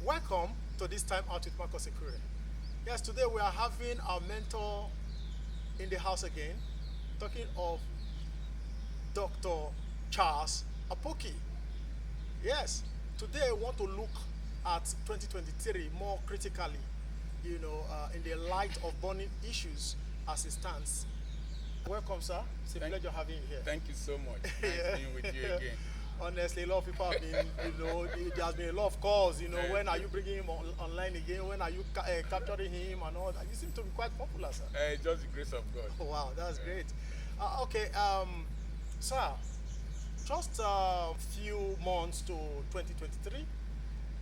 Welcome to this time out with Marcus Sekure. Yes, today we are having our mentor in the house again, talking of Dr. Charles Apoki. Yes, today I want to look at 2023 more critically, in the light of burning issues as it stands. Welcome, sir. It's a pleasure having you here. Thank you so much. Nice being with you again. Honestly, a lot of people have been, there has been a lot of calls, when are you bringing him online again? When are you capturing him and all that? You seem to be quite popular, sir. Just the grace of God. Oh, wow, that's great. Okay, sir, just a few months to 2023.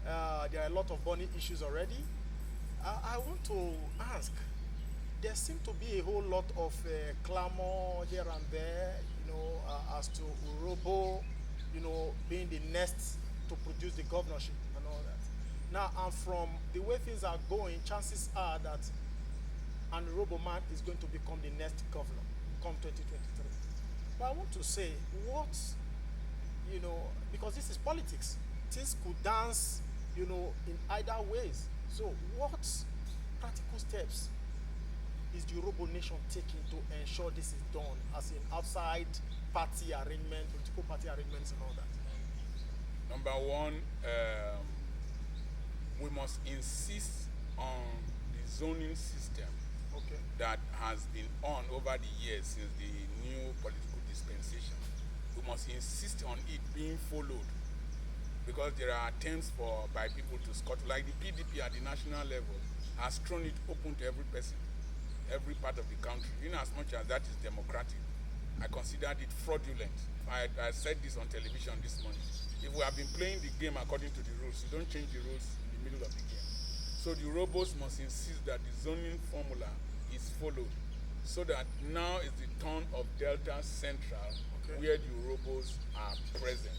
There are a lot of burning issues already. I want to ask, there seems to be a whole lot of clamor here and there, as to Urhobo, being the next to produce the governorship and all that. Now, and from the way things are going, chances are that an Urhobo man is going to become the next governor come 2023. But I want to say, because this is politics, things could dance, in either ways. So what practical steps is the Urhobo nation taking to ensure this is done, as in outside party arrangement, political party arrangements and all that? Number one, we must insist on the zoning system that has been on over the years since the new political dispensation. We must insist on it being followed, because there are attempts by people to scuttle, like the PDP at the national level has thrown it open to every person, every part of the country. In as much as that is democratic, I considered it fraudulent. I said this on television this morning. If we have been playing the game according to the rules, you don't change the rules in the middle of the game. So the Urhobos must insist that the zoning formula is followed, so that now is the turn of Delta Central, where the Urhobos are present.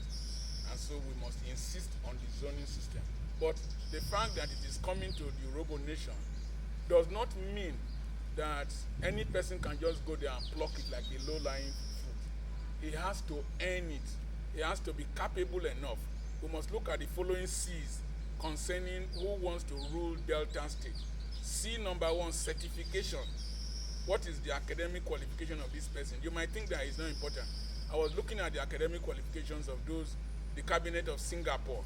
And so we must insist on the zoning system. But the fact that it is coming to the Urhobo nation does not mean that any person can just go there and pluck it like a low-lying fruit. He has to earn it. He has to be capable enough. We must look at the following C's concerning who wants to rule Delta State. C number one, certification. What is the academic qualification of this person? You might think that it's not important. I was looking at the academic qualifications of the cabinet of Singapore,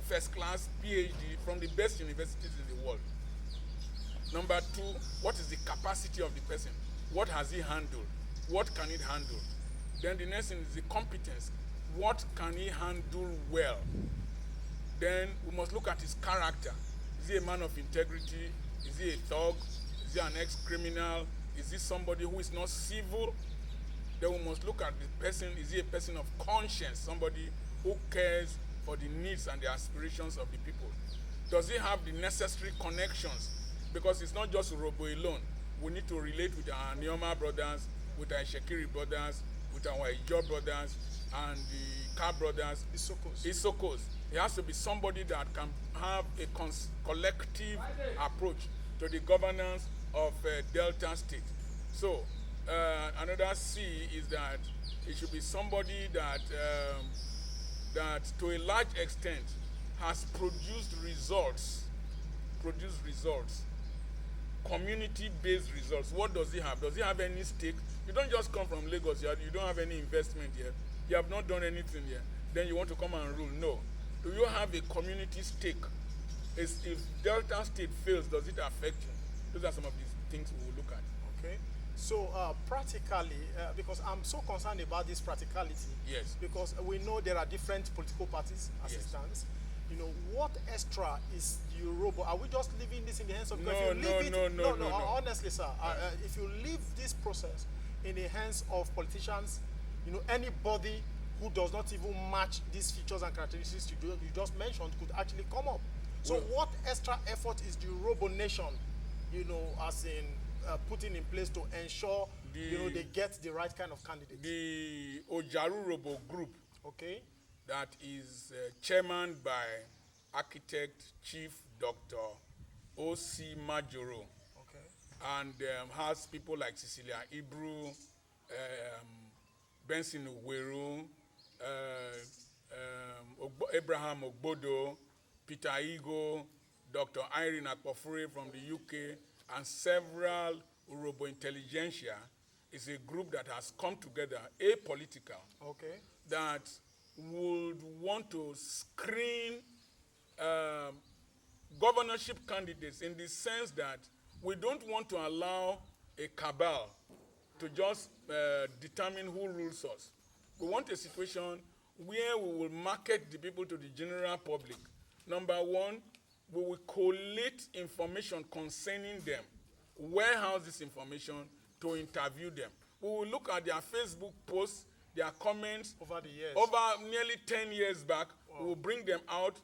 first class PhD from the best universities in the world. Number two, what is the capacity of the person? What has he handled? What can it handle? Then the next thing is the competence. What can he handle well? Then we must look at his character. Is he a man of integrity? Is he a thug? Is he an ex-criminal? Is he somebody who is not civil? Then we must look at the person. Is he a person of conscience? Somebody who cares for the needs and the aspirations of the people? Does he have the necessary connections? Because it's not just Urhobo alone. We need to relate with our Nioma brothers, with our Shekiri brothers, with our Ijo brothers, and the Ka brothers, Isokos. It has to be somebody that can have a collective approach to the governance of Delta State. So another C is that it should be somebody that to a large extent has produced results, community-based results. What does he have? Does he have any stake? You don't just come from Lagos, you don't have any investment here. You have not done anything here. Then you want to come and rule. No. Do you have a community stake? If Delta State fails, does it affect you? Those are some of these things we will look at. Okay. So practically, because I'm so concerned about this practicality. Yes. Because we know there are different political parties as it stands. What extra is the Urhobo? Are we just leaving this in the hands of government? No. Honestly, sir, if you leave this process in the hands of politicians, anybody who does not even match these features and characteristics you just mentioned could actually come up. So what extra effort is the Urhobo nation, as in putting in place to ensure, they get the right kind of candidate? The Urhobo group, that is chairman by architect Chief Dr. O.C. Majoro, and has people like Cecilia Ibru, Benson Uweru, Abraham Ogbodo, Peter Igo, Dr. Irene Akpofure from the UK, and several Urhobo intelligentsia, is a group that has come together, apolitical, that would want to screen governorship candidates in the sense that we don't want to allow a cabal to just determine who rules us. We want a situation where we will market the people to the general public. Number one, we will collate information concerning them, warehouse this information to interview them. We will look at their Facebook posts, their comments. Over the years. Over nearly 10 years back, we will bring them out.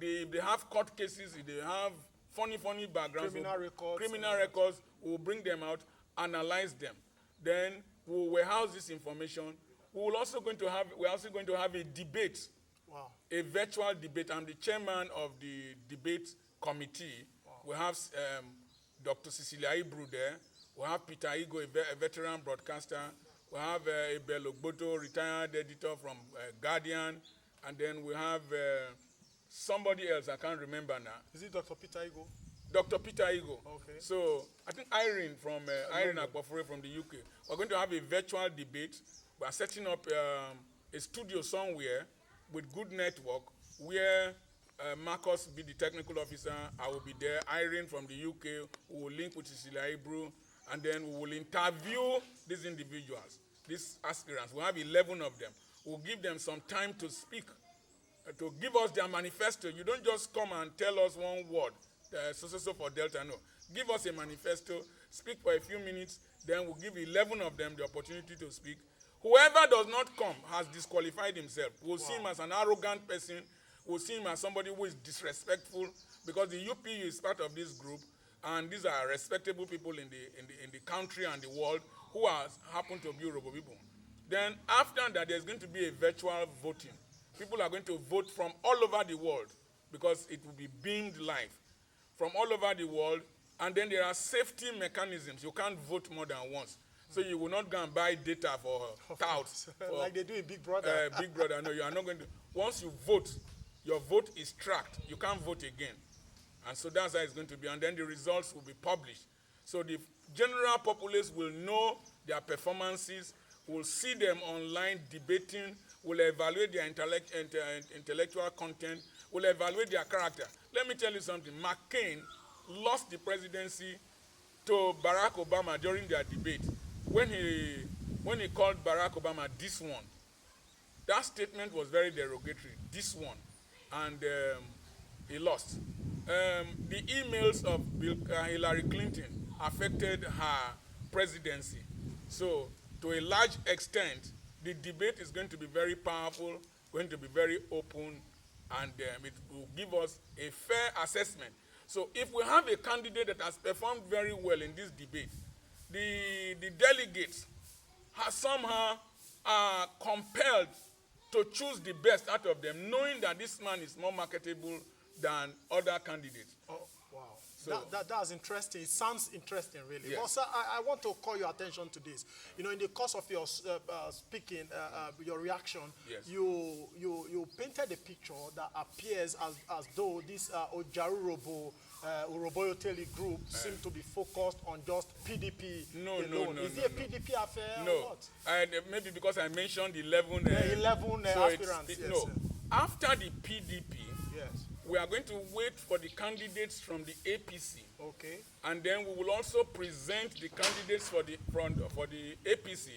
They have court cases, they have funny backgrounds. Criminal records. We will bring them out, analyze them. Then we will warehouse this information. We're also going to have a debate. Wow. A virtual debate. I'm the chairman of the debate committee. Wow. We have Dr. Cecilia Ibru there. We have Peter Igo, a veteran broadcaster. We have Abel Ogboto, retired editor from Guardian. And then we have somebody else, I can't remember now. Is it Dr. Peter Igo? Dr. Peter Igo. Okay. So I think Irene from Irene Akpofure from the UK. We're going to have a virtual debate. We are setting up a studio somewhere with good network where Marcus will be the technical officer. I will be there. Irene from the UK. We will link with Cecilia Ibru. And then we will interview these individuals, these aspirants. We'll have 11 of them. We'll give them some time to speak, to give us their manifesto. You don't just come and tell us one word, so for Delta, no. Give us a manifesto, speak for a few minutes, then we'll give 11 of them the opportunity to speak. Whoever does not come has disqualified himself. We'll see him as an arrogant person. We'll see him as somebody who is disrespectful, because the UPU is part of this group, and these are respectable people in the country and the world who happen to be Urhobo people. Then after that, there's going to be a virtual voting. People are going to vote from all over the world, because it will be beamed live from all over the world. And then there are safety mechanisms. You can't vote more than once. So you will not go and buy data for touts. Like they do in Big Brother. Big Brother, no, you are not going to. Once you vote, your vote is tracked. You can't vote again. And so that's how it's going to be. And then the results will be published. So the general populace will know their performances, will see them online debating, will evaluate their intellectual content, will evaluate their character. Let me tell you something. McCain lost the presidency to Barack Obama during their debate. When he called Barack Obama this one, that statement was very derogatory, this one, and he lost. The emails of Hillary Clinton affected her presidency. So to a large extent, the debate is going to be very powerful, going to be very open, and it will give us a fair assessment. So if we have a candidate that has performed very well in this debate, the delegates are somehow compelled to choose the best out of them, knowing that this man is more marketable than other candidates. Oh, wow. So that's interesting. It sounds interesting, really. Yes. But sir, I want to call your attention to this. You know, in the course of your speaking, your reaction, yes, you painted a picture that appears as though this Urhobo Urhobo group seem to be focused on just PDP alone. Is it a PDP affair or what? Maybe because I mentioned 11 aspirants. Yes, no. After the PDP, yes, we are going to wait for the candidates from the APC. Okay. And then we will also present the candidates for the APC.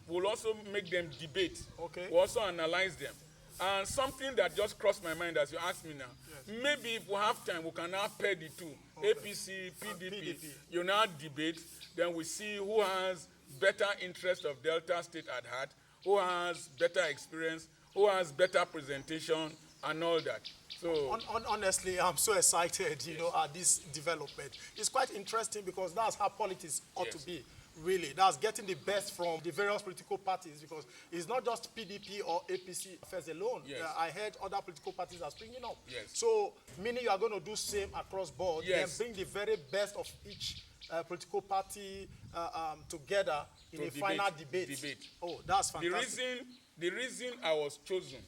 We will also make them debate. Okay. We'll also analyze them. And something that just crossed my mind as you asked me now, yes, maybe if we have time, we can now pair the two. Okay. APC, PDP. You now debate, then we see who has better interest of Delta State at heart, who has better experience, who has better presentation, and all that. So honestly, I'm so excited, you know, at this development. It's quite interesting because that's how politics ought to be. Really, that's getting the best from the various political parties, because it's not just PDP or APC affairs alone. Yes. I heard other political parties are springing up. Yes. So, meaning you are going to do same across board, yes, and bring the very best of each political party together in a final debate. Oh, that's fantastic. The reason The reason I was chosen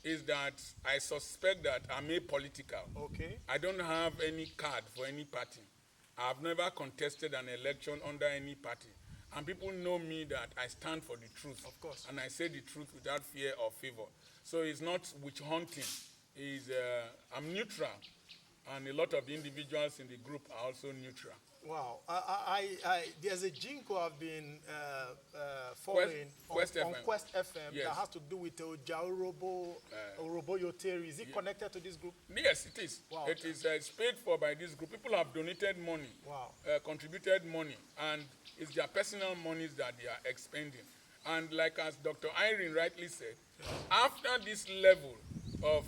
is that I suspect that I'm apolitical. Okay. I don't have any card for any party. I've never contested an election under any party. And people know me that I stand for the truth. Of course. And I say the truth without fear or favor. So it's not witch hunting. I'm neutral. And a lot of the individuals in the group are also neutral. Wow. There's a jingle I've been following on Quest FM that has to do with Urhobo, Urhobo Yoteri. Is it connected to this group? Yes, it is. Wow. It is paid for by this group. People have donated money, contributed money, and it's their personal monies that they are expending. And like as Dr. Irene rightly said, after this level of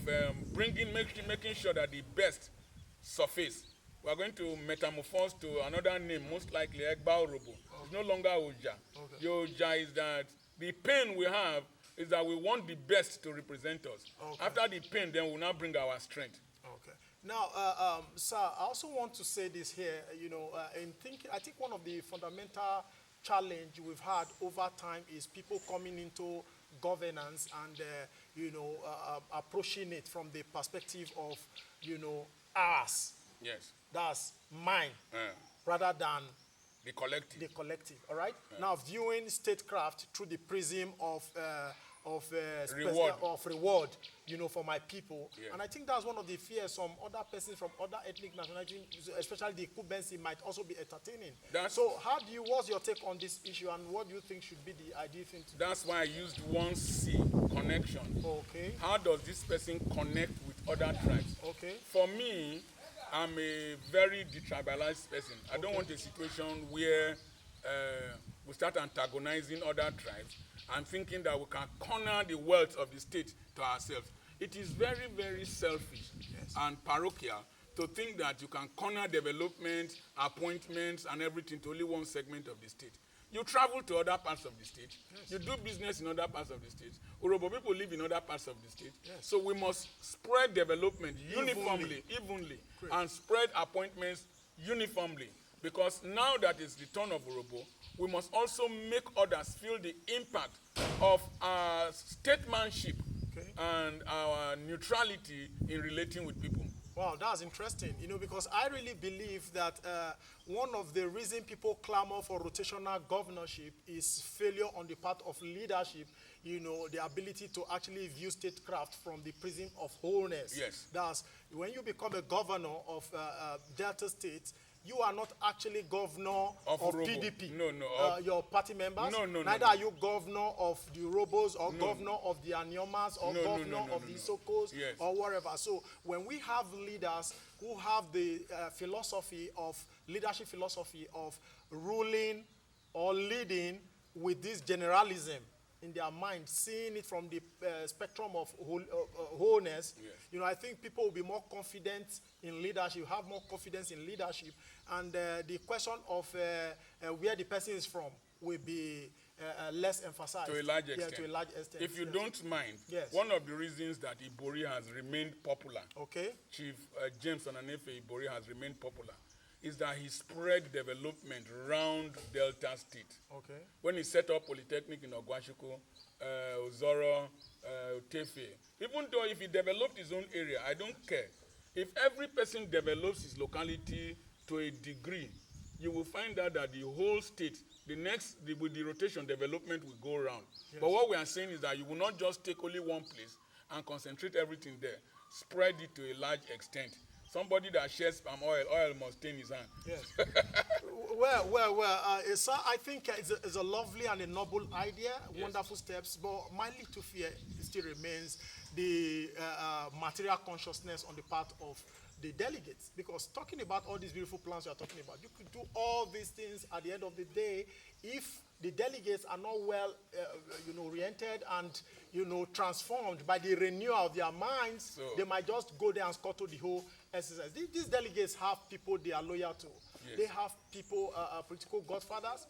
making sure that the best surface, we are going to metamorphose to another name, most likely Egba Urhobo. It's no longer Oja. Okay. The Oja is that the pain we have is that we want the best to represent us. Okay. After the pain, then we'll now bring our strength. Okay. Now, sir, I also want to say this here. You know, I think one of the fundamental challenge we've had over time is people coming into governance and, approaching it from the perspective of, ours. Yes. That's mine, rather than the collective. All right. Now, viewing statecraft through the prism of reward, for my people. Yeah. And I think that's one of the fears some other persons from other ethnic nationalities, especially the Kubensi, might also be entertaining. So what's your take on this issue, and what do you think should be the ideal thing to do? That's why I used 1C, connection. Okay. How does this person connect with other tribes? Okay. For me, I'm a very detribalized person. I don't want a situation where we start antagonizing other tribes and thinking that we can corner the wealth of the state to ourselves. It is very, very selfish and parochial to think that you can corner development, appointments, and everything to only one segment of the state. You travel to other parts of the state. Yes. You do business in other parts of the state. Urhobo people live in other parts of the state. Yes. So we must spread development evenly, and spread appointments uniformly. Because now that is the turn of Urhobo, we must also make others feel the impact of our statesmanship and our neutrality in relating with people. Wow, that's interesting, because I really believe that one of the reasons people clamor for rotational governorship is failure on the part of leadership, the ability to actually view statecraft from the prism of wholeness. Yes. That's when you become a governor of Delta State, you are not actually governor of PDP. No. Your party members? Neither are you governor of the Urhobos or governor of the Anyomas or governor of the Isokos or whatever. So when we have leaders who have the leadership philosophy of ruling or leading with this generalism in their mind, seeing it from the spectrum of wholeness, I think people will be more confident in leadership, have more confidence in leadership, and the question of where the person is from will be less emphasized. To a large extent. To a large extent. If you don't mind, one of the reasons that Ibori has remained popular, Chief James Onanefe Ibori has remained popular, is that he spread development around Delta State. Okay. When he set up Polytechnic in Ogwashuku, Ozoro, Tefe, even though if he developed his own area, I don't care. If every person develops his locality to a degree, you will find out that the whole state, with the rotation development will go around. Yes. But what we are saying is that you will not just take only one place and concentrate everything there. Spread it to a large extent. Somebody that shares palm oil must stay in his hand. Yes. Sir, I think it's a lovely and a noble idea, wonderful steps, but my little fear still remains the material consciousness on the part of the delegates. Because talking about all these beautiful plans you are talking about, you could do all these things at the end of the day if the delegates are not well, oriented and, transformed by the renewal of their minds. So they might just go there and scuttle the whole exercise. These delegates have people they are loyal to. Yes. They have people, political godfathers.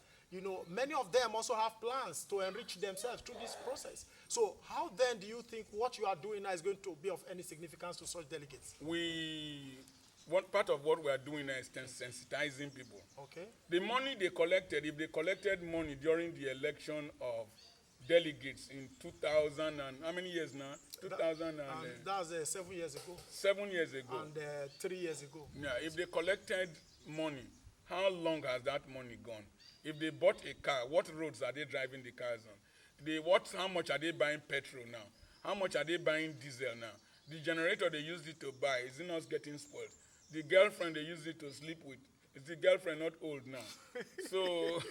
Many of them also have plans to enrich themselves through this process. So how then do you think what you are doing now is going to be of any significance to such delegates? One part of what we are doing now is sensitizing people. Okay. The money they collected, if they collected money during the election of delegates in 2000 and how many years now? 2000 and that's 7 years ago. 7 years ago. And 3 years ago. Yeah, if they collected money, how long has that money gone? If they bought a car, what roads are they driving the cars on? How much are they buying petrol now? How much are they buying diesel now? The generator they used it to buy, is it not getting spoiled? The girlfriend they used it to sleep with, is the girlfriend not old now? So,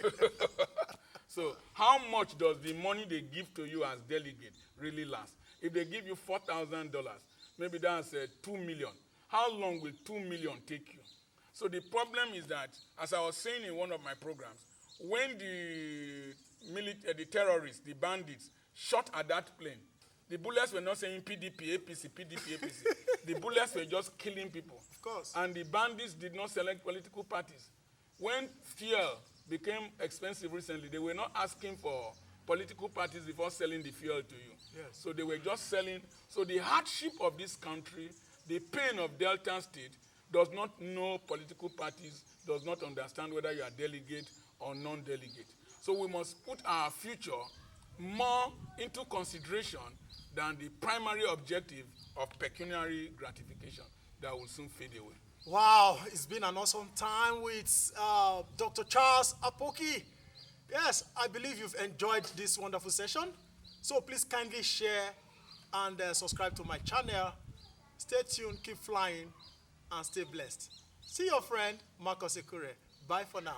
so how much does the money they give to you as delegate really last? If they give you $4,000, maybe that's 2 million. How long will 2 million take you? So the problem is that, as I was saying in one of my programs, when the terrorists, the bandits, shot at that plane, the bullets were not saying PDP, APC, PDP, APC. The bullets were just killing people. Of course. And the bandits did not select political parties. When fuel became expensive recently, they were not asking for political parties before selling the fuel to you. Yes. So they were just selling. So the hardship of this country, the pain of Delta State, does not know political parties, does not understand whether you are delegate or non-delegate. So we must put our future more into consideration than the primary objective of pecuniary gratification that will soon fade away. Wow, it's been an awesome time with Dr. Charles Apoki. Yes, I believe you've enjoyed this wonderful session. So please kindly share and subscribe to my channel. Stay tuned, keep flying, and stay blessed. See your friend, Marcus Ekure. Bye for now.